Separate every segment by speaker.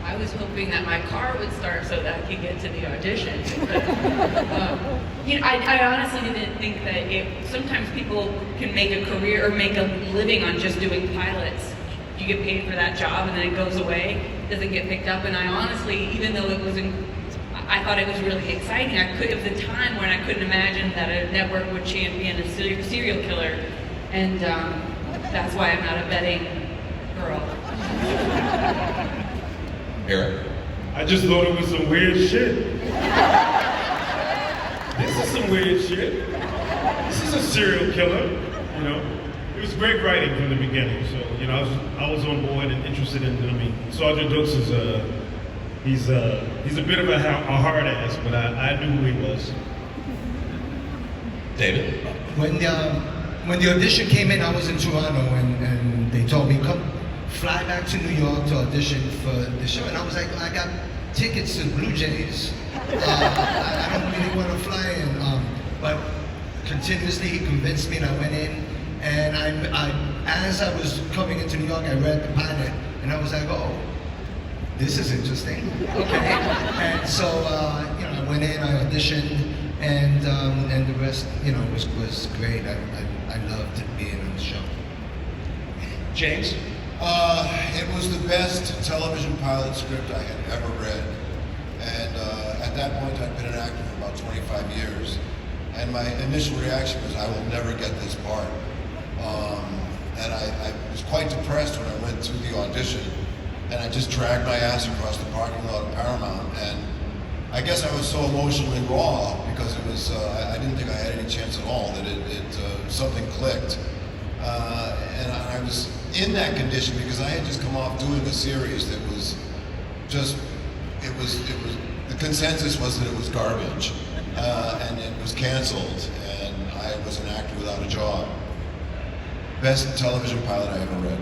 Speaker 1: I was hoping that my car would start so that I could get to the audition. But, I honestly didn't think that sometimes people can make a career or make a living on just doing pilots. You get paid for that job and then it goes away, doesn't get picked up. And I honestly, even though I thought it was really exciting, it was a time when I couldn't imagine that a network would champion a serial killer. And that's why I'm not a betting girl.
Speaker 2: Eric?
Speaker 3: I just thought it was some weird shit. This is some weird shit. This is a serial killer, you know. It was great writing from the beginning, so I was on board and interested in. Sergeant Dukes is he's a bit of a hard ass, but I knew who he was.
Speaker 2: David?
Speaker 4: When the audition came in, I was in Toronto, and they told me, come fly back to New York to audition for the show. And I was like, I got tickets to Blue Jays. I don't really want to fly in. But continuously he convinced me, and I went in. And as I was coming into New York, I read the pilot, and I was like, oh, this is interesting. Okay. And so I went in, I auditioned, and the rest, was great. I loved being on the show.
Speaker 2: James?
Speaker 5: It was the best television pilot script I had ever read. And at that point, I'd been an actor for about 25 years. And my initial reaction was, I will never get this part. And I was quite depressed when I went to the audition. And I just dragged my ass across the parking lot of Paramount. And I guess I was so emotionally raw because it was, I didn't think I had any chance at all, that something clicked. And I was in that condition because I had just come off doing a series that was just, the consensus was that it was garbage, and it was canceled, and I was an actor without a job. Best television pilot I ever read.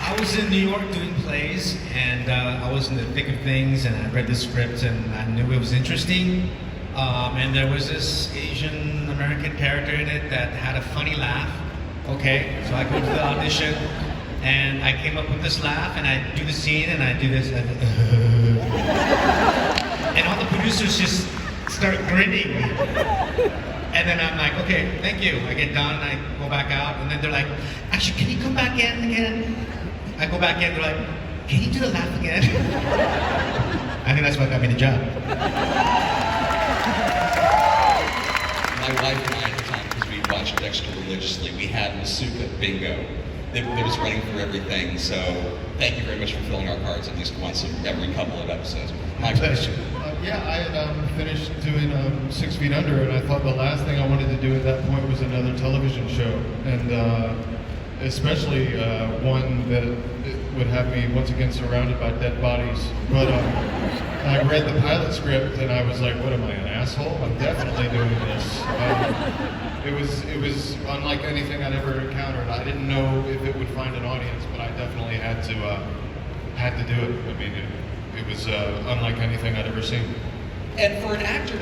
Speaker 6: I was in New York doing plays, and I was in the thick of things, and I read the script, and I knew it was interesting. And there was this Asian American character in it that had a funny laugh. Okay, so I go to the audition, and I came up with this laugh, and I do the scene, and I do this, and all the producers just start grinning. And then I'm like, okay, thank you. I get done, and I go back out, and then they're like, actually, can you come back in again? I go back in, they're like, can you do the laugh again? I think that's what got me the job.
Speaker 2: My wife and I at the time, because we watched Dexter religiously, we had Masuka bingo. That was running through everything, so thank you very much for filling our cards at least once every couple of episodes. My pleasure.
Speaker 7: Yeah, I had finished doing 6 Feet Under, and I thought the last thing I wanted to do at that point was another television show, and especially one that would have me once again surrounded by dead bodies. But I read the pilot script, and I was like, what am I, an asshole? I'm definitely doing this. It was unlike anything I'd ever encountered. I didn't know if it would find an audience, but I definitely had to do it. I mean, it was unlike anything I'd ever seen.
Speaker 2: And for an actor